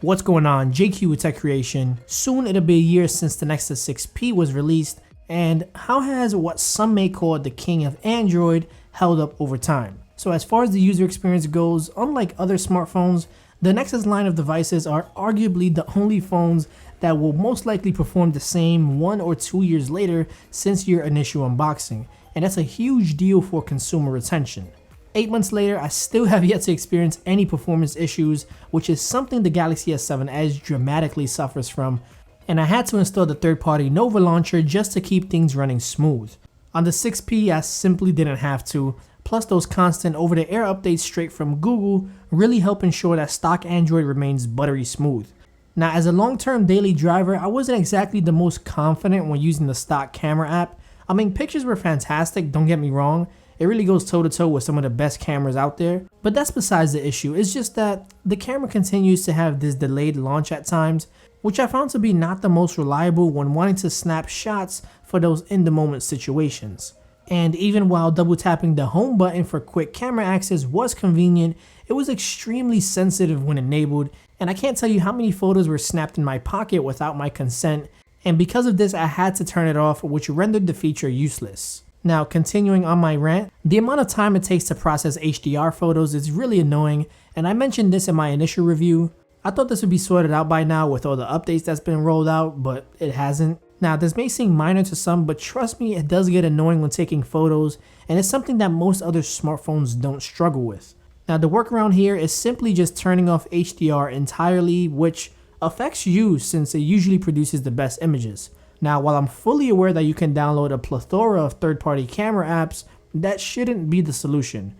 What's going on? JQ with Teqreation. Soon it'll be a year since the Nexus 6P was released, and how has what some may call the king of Android held up over time? So as far as the user experience goes, unlike other smartphones, the Nexus line of devices are arguably the only phones that will most likely perform the same 1 or 2 years later since your initial unboxing, and that's a huge deal for consumer retention. 8 months later, I still have yet to experience any performance issues, which is something the Galaxy S7 Edge dramatically suffers from, and I had to install the third-party Nova launcher just to keep things running smooth. On the 6P, I simply didn't have to, plus those constant over-the-air updates straight from Google really help ensure that stock Android remains buttery smooth. Now, as a long-term daily driver, I wasn't exactly the most confident when using the stock camera app. I mean, pictures were fantastic, don't get me wrong. It really goes toe-to-toe with some of the best cameras out there, but that's besides the issue. It's just that the camera continues to have this delayed launch at times, which I found to be not the most reliable when wanting to snap shots for those in-the-moment situations. And even while double tapping the home button for quick camera access was convenient, it was extremely sensitive when enabled, and I can't tell you how many photos were snapped in my pocket without my consent, and because of this I had to turn it off, which rendered the feature useless. Now, continuing on my rant, the amount of time it takes to process HDR photos is really annoying, and I mentioned this in my initial review. I thought this would be sorted out by now with all the updates that's been rolled out, but it hasn't. Now, this may seem minor to some, but trust me, it does get annoying when taking photos, and it's something that most other smartphones don't struggle with. Now, the workaround here is simply just turning off HDR entirely, which affects you since it usually produces the best images. Now, while I'm fully aware that you can download a plethora of third-party camera apps, that shouldn't be the solution.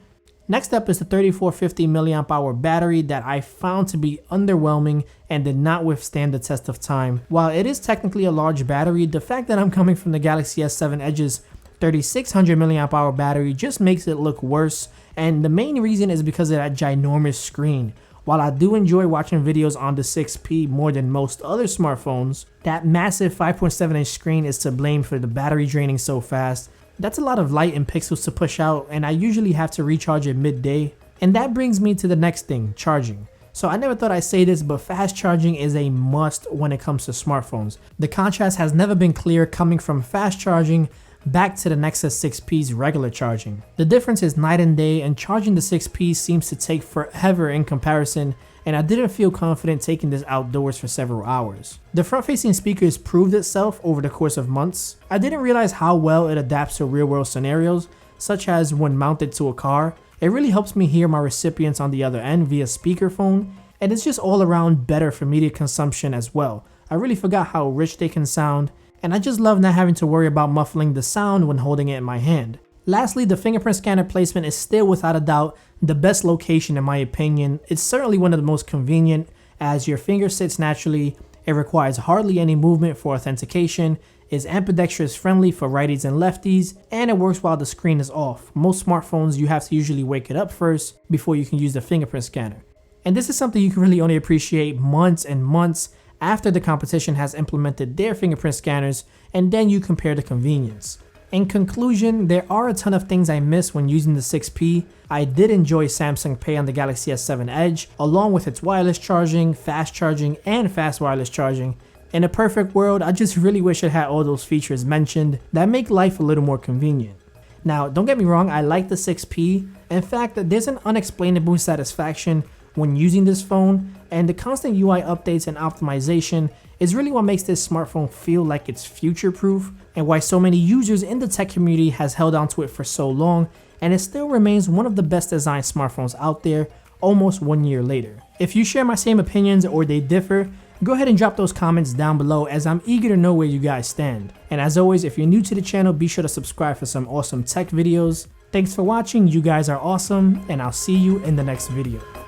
Next up is the 3450 mAh battery that I found to be underwhelming and did not withstand the test of time. While it is technically a large battery, the fact that I'm coming from the Galaxy S7 Edge's 3600 mAh battery just makes it look worse, and the main reason is because of that ginormous screen. While I do enjoy watching videos on the 6P more than most other smartphones, that massive 5.7-inch screen is to blame for the battery draining so fast. That's a lot of light and pixels to push out, and I usually have to recharge at midday. And that brings me to the next thing, charging. So I never thought I'd say this, but fast charging is a must when it comes to smartphones. The contrast has never been clear coming from fast charging back to the Nexus 6P's regular charging. The difference is night and day, and charging the 6P seems to take forever in comparison, and I didn't feel confident taking this outdoors for several hours. The front-facing speakers proved itself over the course of months. I didn't realize how well it adapts to real-world scenarios, such as when mounted to a car. It really helps me hear my recipients on the other end via speakerphone, and it's just all around better for media consumption as well. I really forgot how rich they can sound, and I just love not having to worry about muffling the sound when holding it in my hand. Lastly, the fingerprint scanner placement is still without a doubt the best location in my opinion. It's certainly one of the most convenient, as your finger sits naturally, it requires hardly any movement for authentication, is ambidextrous friendly for righties and lefties, and it works while the screen is off. Most smartphones you have to usually wake it up first before you can use the fingerprint scanner. And this is something you can really only appreciate months and months after the competition has implemented their fingerprint scanners, and then you compare the convenience. In conclusion, there are a ton of things I miss when using the 6P. I did enjoy Samsung Pay on the Galaxy S7 Edge, along with its wireless charging, and fast wireless charging. In a perfect world, I just really wish it had all those features mentioned that make life a little more convenient. Now, don't get me wrong, I like the 6P. In fact, there's an unexplainable satisfaction when using this phone, and the constant UI updates and optimization is really what makes this smartphone feel like it's future-proof, and why so many users in the tech community has held onto it for so long, and it still remains one of the best designed smartphones out there almost 1 year later. If you share my same opinions or they differ, go ahead and drop those comments down below, as I'm eager to know where you guys stand. And as always, if you're new to the channel, be sure to subscribe for some awesome tech videos. Thanks for watching, you guys are awesome, and I'll see you in the next video.